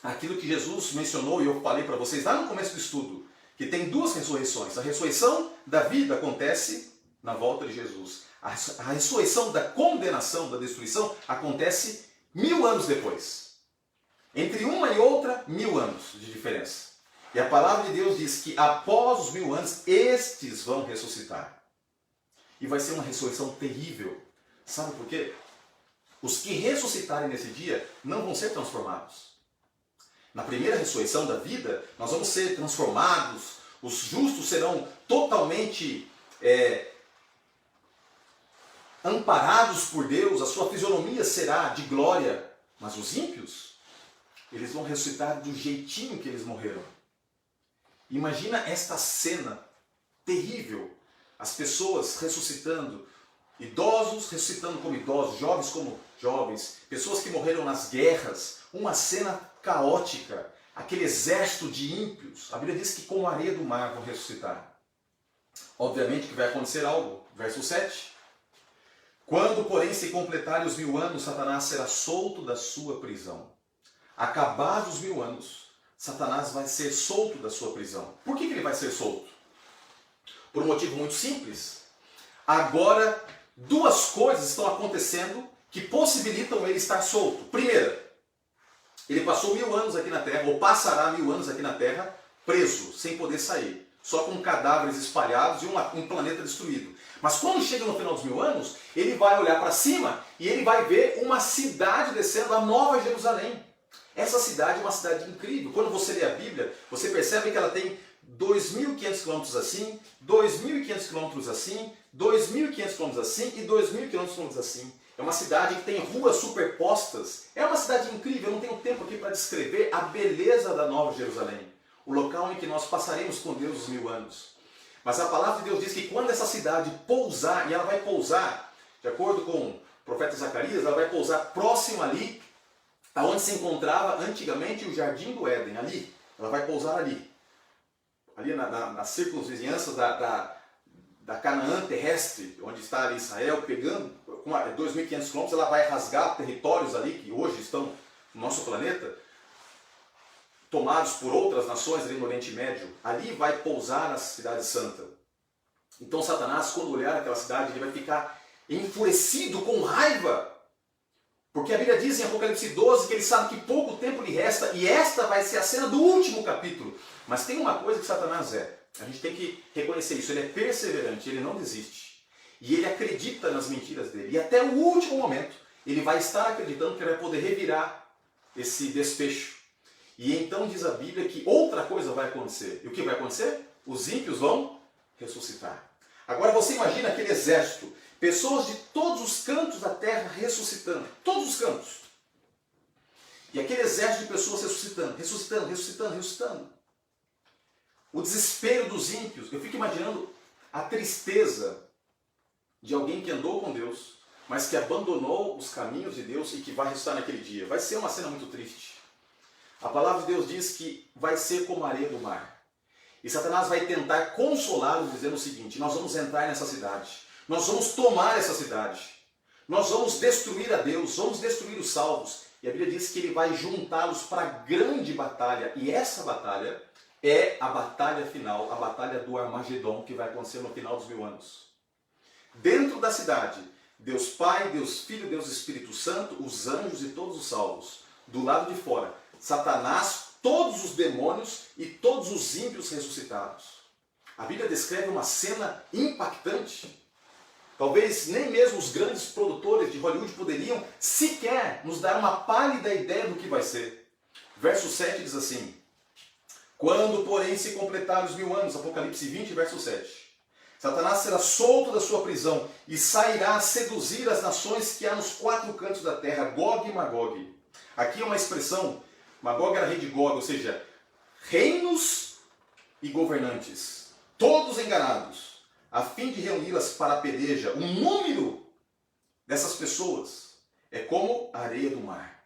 aquilo que Jesus mencionou e eu falei para vocês lá no começo do estudo, que tem 2 ressurreições. A ressurreição da vida acontece na volta de Jesus. A ressurreição da condenação, da destruição, acontece 1000 anos depois. Entre uma e outra, 1000 anos de diferença. E a palavra de Deus diz que após os 1000 anos, estes vão ressuscitar. E vai ser uma ressurreição terrível. Sabe por quê? Os que ressuscitarem nesse dia não vão ser transformados. Na primeira ressurreição da vida, nós vamos ser transformados, os justos serão totalmente amparados por Deus, a sua fisionomia será de glória, mas os ímpios, eles vão ressuscitar do jeitinho que eles morreram. Imagina esta cena terrível, as pessoas ressuscitando, idosos ressuscitando como idosos, jovens como jovens, pessoas que morreram nas guerras, uma cena caótica, aquele exército de ímpios. A Bíblia diz que como a areia do mar vão ressuscitar. Obviamente que vai acontecer algo, verso 7. Quando, porém, se completarem os 1000 anos, Satanás será solto da sua prisão. Acabados os 1000 anos, Satanás vai ser solto da sua prisão. Por que ele vai ser solto? Por um motivo muito simples. Agora, duas coisas estão acontecendo que possibilitam ele estar solto. Primeira, ele passou 1000 anos aqui na Terra, ou passará 1000 anos aqui na Terra, preso, sem poder sair. Só com cadáveres espalhados e um planeta destruído. Mas quando chega no final dos 1000 anos, ele vai olhar para cima e ele vai ver uma cidade descendo, a Nova Jerusalém. Essa cidade é uma cidade incrível. Quando você lê a Bíblia, você percebe que ela tem 2.500 quilômetros assim, 2.500 quilômetros assim, 2.500 quilômetros assim e 2.000 quilômetros assim. É uma cidade que tem ruas superpostas. É uma cidade incrível. Eu não tenho tempo aqui para descrever a beleza da Nova Jerusalém. O local em que nós passaremos com Deus os 1000 anos. Mas a palavra de Deus diz que quando essa cidade pousar, e ela vai pousar, de acordo com o profeta Zacarias, ela vai pousar próximo ali, aonde se encontrava antigamente o Jardim do Éden, ali. Ela vai pousar ali. Ali nas circunvizinhanças da Canaã terrestre, onde está ali Israel, pegando com 2.500 quilômetros, ela vai rasgar territórios ali que hoje estão no nosso planeta, tomados por outras nações ali no Oriente Médio. Ali vai pousar a cidade santa. Então Satanás, quando olhar aquela cidade, ele vai ficar enfurecido, com raiva. Porque a Bíblia diz em Apocalipse 12 que ele sabe que pouco tempo lhe resta, e esta vai ser a cena do último capítulo. Mas tem uma coisa que Satanás é. A gente tem que reconhecer isso. Ele é perseverante, ele não desiste. E ele acredita nas mentiras dele. E até o último momento, ele vai estar acreditando que ele vai poder revirar esse desfecho. E então diz a Bíblia que outra coisa vai acontecer. E o que vai acontecer? Os ímpios vão ressuscitar. Agora você imagina aquele exército, pessoas de todos os cantos da terra ressuscitando. Todos os cantos. E aquele exército de pessoas ressuscitando, ressuscitando, ressuscitando, ressuscitando. O desespero dos ímpios. Eu fico imaginando a tristeza de alguém que andou com Deus, mas que abandonou os caminhos de Deus e que vai ressuscitar naquele dia. Vai ser uma cena muito triste. A palavra de Deus diz que vai ser como a areia do mar. E Satanás vai tentar consolá-los dizendo o seguinte: nós vamos entrar nessa cidade. Nós vamos tomar essa cidade. Nós vamos destruir a Deus, vamos destruir os salvos. E a Bíblia diz que ele vai juntá-los para a grande batalha. E essa batalha é a batalha final, a batalha do Armagedon, que vai acontecer no final dos 1000 anos. Dentro da cidade, Deus Pai, Deus Filho, Deus Espírito Santo, os anjos e todos os salvos. Do lado de fora, Satanás, todos os demônios e todos os ímpios ressuscitados. A Bíblia descreve uma cena impactante. Talvez nem mesmo os grandes produtores de Hollywood poderiam sequer nos dar uma pálida ideia do que vai ser. Verso 7 diz assim: quando, porém, se completarem os 1000 anos, Apocalipse 20, verso 7, Satanás será solto da sua prisão e sairá a seduzir as nações que há nos 4 cantos da terra, Gog e Magog. Aqui é uma expressão, Magog era rei de Gog, ou seja, reinos e governantes, todos enganados, a fim de reuni-las para a peleja. O número dessas pessoas é como a areia do mar.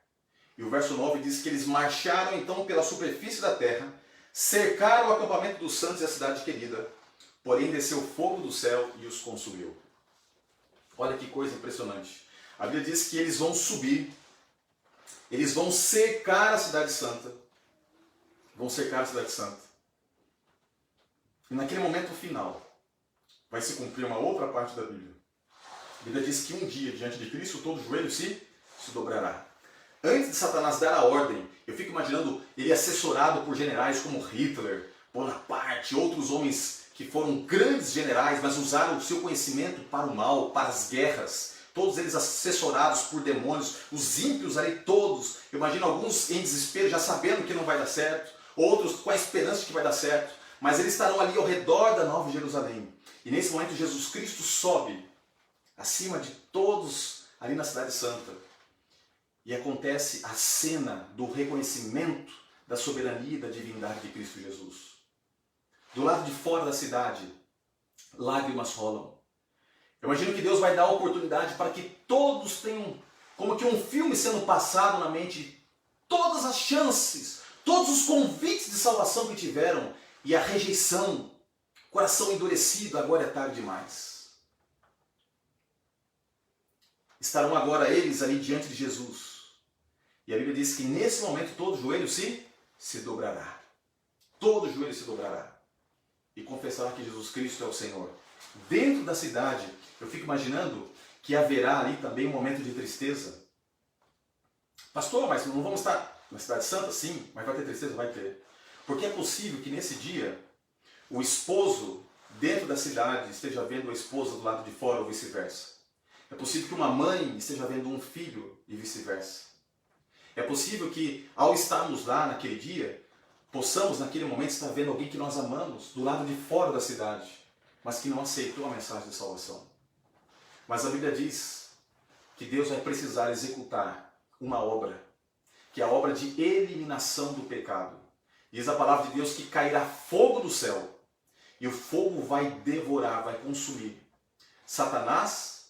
E o verso 9 diz que eles marcharam então pela superfície da terra, cercaram o acampamento dos santos e a cidade querida, porém desceu fogo do céu e os consumiu. Olha que coisa impressionante. A Bíblia diz que eles vão subir, eles vão cercar a cidade santa. Vão cercar a cidade santa. E naquele momento final, vai se cumprir uma outra parte da Bíblia. A Bíblia diz que um dia, diante de Cristo, todo joelho se dobrará. Antes de Satanás dar a ordem, eu fico imaginando ele assessorado por generais como Hitler, Bonaparte, outros homens que foram grandes generais, mas usaram o seu conhecimento para o mal, para as guerras, todos eles assessorados por demônios, os ímpios ali todos, eu imagino alguns em desespero, já sabendo que não vai dar certo, outros com a esperança de que vai dar certo, mas eles estarão ali ao redor da Nova Jerusalém. E nesse momento Jesus Cristo sobe acima de todos ali na Cidade Santa. E acontece a cena do reconhecimento da soberania e da divindade de Cristo Jesus. Do lado de fora da cidade, lágrimas rolam. Eu imagino que Deus vai dar a oportunidade para que todos tenham, como que um filme sendo passado na mente, todas as chances, todos os convites de salvação que tiveram, e a rejeição, coração endurecido, agora é tarde demais. Estarão agora eles ali diante de Jesus. E a Bíblia diz que nesse momento todo joelho se dobrará. Todo joelho se dobrará. E confessará que Jesus Cristo é o Senhor. Dentro da cidade, eu fico imaginando que haverá ali também um momento de tristeza. Pastor, mas não vamos estar na Cidade Santa? Sim, mas vai ter tristeza? Vai ter. Porque é possível que nesse dia, o esposo dentro da cidade esteja vendo a esposa do lado de fora ou vice-versa. É possível que uma mãe esteja vendo um filho e vice-versa. É possível que, ao estarmos lá naquele dia, possamos naquele momento estar vendo alguém que nós amamos do lado de fora da cidade, mas que não aceitou a mensagem de salvação. Mas a Bíblia diz que Deus vai precisar executar uma obra, que é a obra de eliminação do pecado. Diz a palavra de Deus que cairá fogo do céu, e o fogo vai devorar, vai consumir Satanás,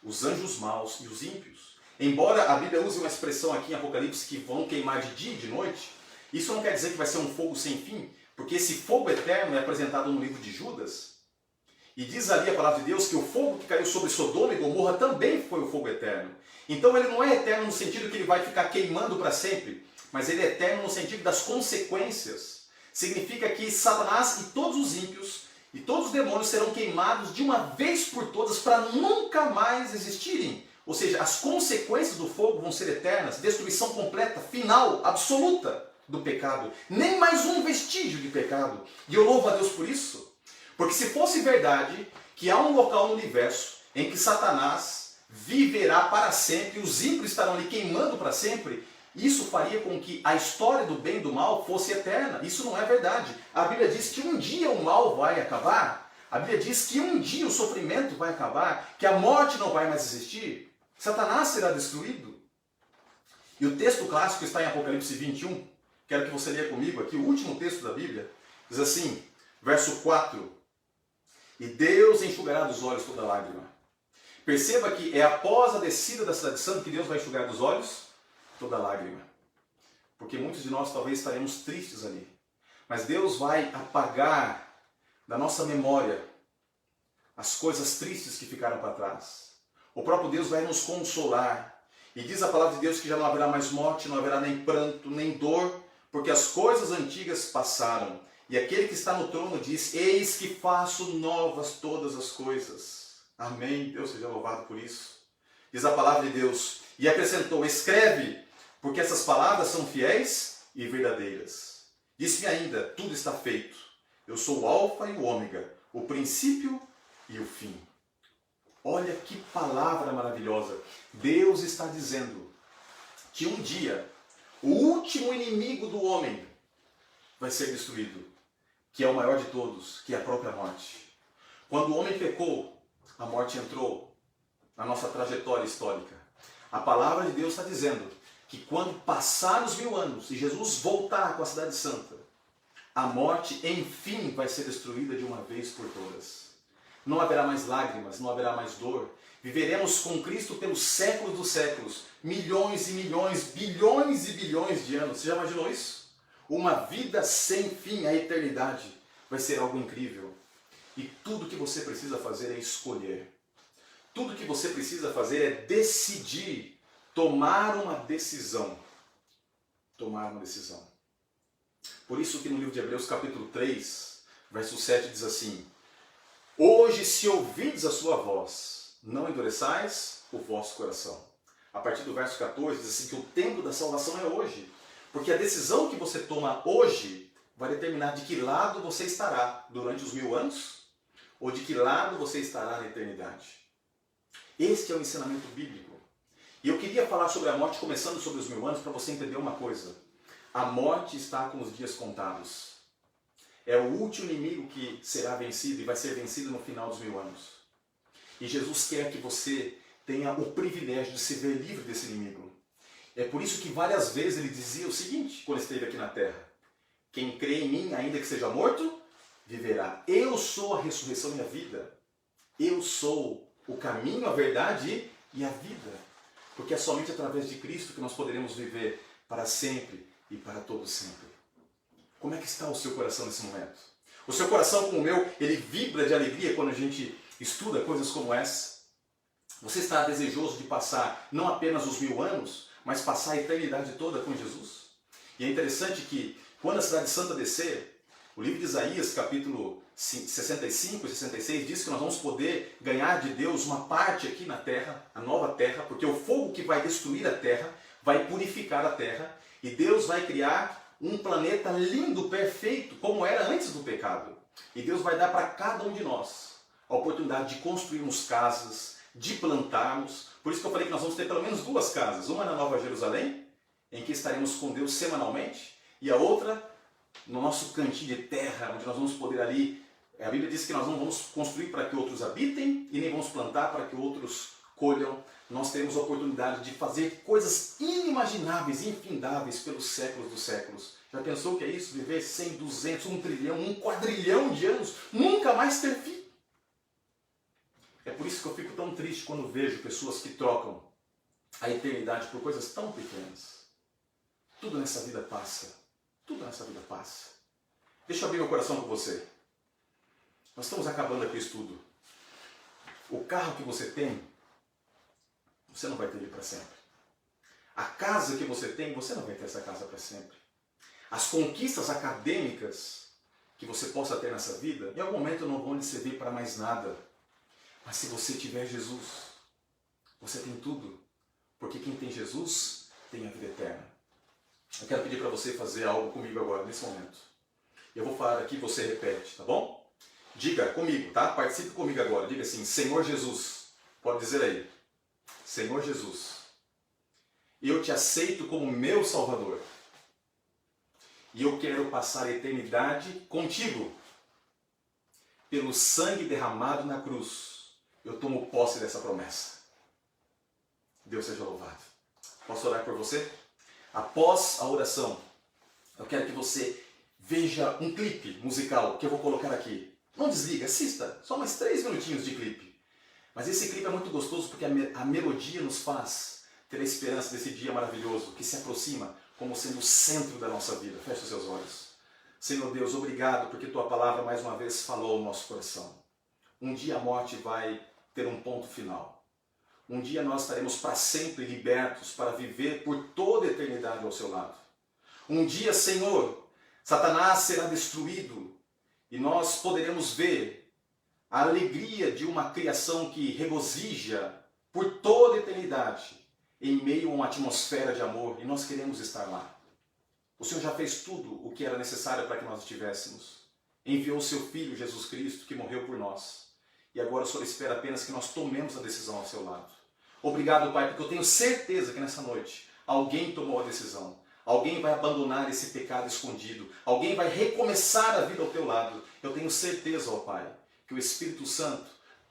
os anjos maus e os ímpios. Embora a Bíblia use uma expressão aqui em Apocalipse que vão queimar de dia e de noite, isso não quer dizer que vai ser um fogo sem fim, porque esse fogo eterno é apresentado no livro de Judas, e diz ali a palavra de Deus que o fogo que caiu sobre Sodoma e Gomorra também foi o fogo eterno. Então ele não é eterno no sentido que ele vai ficar queimando para sempre, mas ele é eterno no sentido das consequências. Significa que Satanás e todos os ímpios e todos os demônios serão queimados de uma vez por todas para nunca mais existirem. Ou seja, as consequências do fogo vão ser eternas, destruição completa, final, absoluta do pecado. Nem mais um vestígio de pecado. E eu louvo a Deus por isso. Porque se fosse verdade que há um local no universo em que Satanás viverá para sempre, os ímpios estarão ali queimando para sempre, isso faria com que a história do bem e do mal fosse eterna. Isso não é verdade. A Bíblia diz que um dia o mal vai acabar. A Bíblia diz que um dia o sofrimento vai acabar, que a morte não vai mais existir. Satanás será destruído. E o texto clássico está em Apocalipse 21. Quero que você leia comigo aqui o último texto da Bíblia. Diz assim, verso 4. E Deus enxugará dos olhos toda lágrima. Perceba que é após a descida da Cidade Santa que Deus vai enxugar dos olhos toda lágrima. Porque muitos de nós talvez estaremos tristes ali. Mas Deus vai apagar da nossa memória as coisas tristes que ficaram para trás. O próprio Deus vai nos consolar. E diz a palavra de Deus que já não haverá mais morte, não haverá nem pranto, nem dor, porque as coisas antigas passaram. E aquele que está no trono diz, eis que faço novas todas as coisas. Amém. Deus seja louvado por isso. Diz a palavra de Deus. E acrescentou, escreve, porque essas palavras são fiéis e verdadeiras. Disse-me ainda, tudo está feito. Eu sou o alfa e o ômega, o princípio e o fim. Olha que palavra maravilhosa. Deus está dizendo que um dia o último inimigo do homem vai ser destruído, que é o maior de todos, que é a própria morte. Quando o homem pecou, a morte entrou na nossa trajetória histórica. A palavra de Deus está dizendo que quando passar os 1000 anos e Jesus voltar com a Cidade Santa, a morte, enfim, vai ser destruída de uma vez por todas. Não haverá mais lágrimas, não haverá mais dor. Viveremos com Cristo pelos séculos dos séculos. Milhões e milhões, bilhões e bilhões de anos. Você já imaginou isso? Uma vida sem fim, a eternidade. Vai ser algo incrível. E tudo que você precisa fazer é escolher. Tudo que você precisa fazer é decidir. Tomar uma decisão. Tomar uma decisão. Por isso que no livro de Hebreus, capítulo 3, verso 7, diz assim, hoje, se ouvides a sua voz, não endureçais o vosso coração. A partir do verso 14, diz assim que o tempo da salvação é hoje. Porque a decisão que você toma hoje vai determinar de que lado você estará durante os 1000 anos ou de que lado você estará na eternidade. Este é o ensinamento bíblico. E eu queria falar sobre a morte, começando sobre os 1000 anos, para você entender uma coisa. A morte está com os dias contados. É o último inimigo que será vencido e vai ser vencido no final dos 1000 anos. E Jesus quer que você tenha o privilégio de se ver livre desse inimigo. É por isso que várias vezes ele dizia o seguinte, quando esteve aqui na terra. Quem crê em mim, ainda que seja morto, viverá. Eu sou a ressurreição e a vida. Eu sou o caminho, a verdade e a vida. Porque é somente através de Cristo que nós poderemos viver para sempre e para todo sempre. Como é que está o seu coração nesse momento? O seu coração, como o meu, ele vibra de alegria quando a gente estuda coisas como essa? Você está desejoso de passar não apenas os 1000 anos, mas passar a eternidade toda com Jesus? E é interessante que quando a cidade santa descer, o livro de Isaías, capítulo 65 e 66, diz que nós vamos poder ganhar de Deus uma parte aqui na terra, a nova terra, porque o fogo que vai destruir a terra vai purificar a terra e Deus vai criar um planeta lindo, perfeito, como era antes do pecado. E Deus vai dar para cada um de nós a oportunidade de construirmos casas, de plantarmos. Por isso que eu falei que nós vamos ter pelo menos 2 casas. Uma na Nova Jerusalém, em que estaremos com Deus semanalmente, e a outra no nosso cantinho de terra, onde nós vamos poder ali. A Bíblia diz que nós não vamos construir para que outros habitem e nem vamos plantar para que outros colham. Nós temos a oportunidade de fazer coisas inimagináveis, infindáveis pelos séculos dos séculos. Já pensou o que é isso? Viver 100, 200, 1 trilhão, 1 quadrilhão de anos, nunca mais ter fim. É por isso que eu fico tão triste quando vejo pessoas que trocam a eternidade por coisas tão pequenas. Tudo nessa vida passa. Tudo nessa vida passa. Deixa eu abrir meu coração com você. Nós estamos acabando aqui o estudo. O carro que você tem, você não vai ter ele para sempre. A casa que você tem, você não vai ter essa casa para sempre. As conquistas acadêmicas que você possa ter nessa vida, em algum momento não vão lhe servir para mais nada. Mas se você tiver Jesus, você tem tudo. Porque quem tem Jesus tem a vida eterna. Eu quero pedir para você fazer algo comigo agora, nesse momento. Eu vou falar aqui, você repete, tá bom? Diga comigo, tá? Participe comigo agora. Diga assim, Senhor Jesus. Pode dizer aí. Senhor Jesus, eu te aceito como meu Salvador. E eu quero passar a eternidade contigo. Pelo sangue derramado na cruz, eu tomo posse dessa promessa. Deus seja louvado. Posso orar por você? Após a oração, eu quero que você veja um clipe musical que eu vou colocar aqui. Não desliga, assista. Só mais 3 minutinhos de clipe. Mas esse clipe é muito gostoso porque a melodia nos faz ter a esperança desse dia maravilhoso que se aproxima como sendo o centro da nossa vida. Feche os seus olhos. Senhor Deus, obrigado porque Tua palavra mais uma vez falou no nosso coração. Um dia a morte vai ter um ponto final. Um dia nós estaremos para sempre libertos para viver por toda a eternidade ao seu lado. Um dia, Senhor, Satanás será destruído e nós poderemos ver a alegria de uma criação que regozija por toda a eternidade em meio a uma atmosfera de amor, e nós queremos estar lá. O Senhor já fez tudo o que era necessário para que nós estivéssemos. Enviou o seu Filho, Jesus Cristo, que morreu por nós. E agora o Senhor espera apenas que nós tomemos a decisão ao seu lado. Obrigado, Pai, porque eu tenho certeza que nessa noite alguém tomou a decisão. Alguém vai abandonar esse pecado escondido. Alguém vai recomeçar a vida ao teu lado. Eu tenho certeza, ó Pai, que o Espírito Santo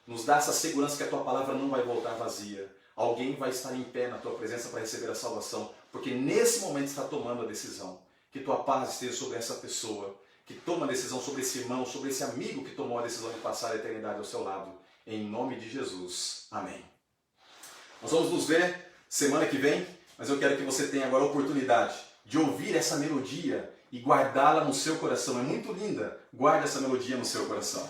nos dá essa segurança que a Tua palavra não vai voltar vazia. Alguém vai estar em pé na Tua presença para receber a salvação, porque nesse momento está tomando a decisão. Que Tua paz esteja sobre essa pessoa, que toma a decisão sobre esse irmão, sobre esse amigo que tomou a decisão de passar a eternidade ao seu lado. Em nome de Jesus. Amém. Nós vamos nos ver semana que vem, mas eu quero que você tenha agora a oportunidade de ouvir essa melodia e guardá-la no seu coração. É muito linda. Guarde essa melodia no seu coração.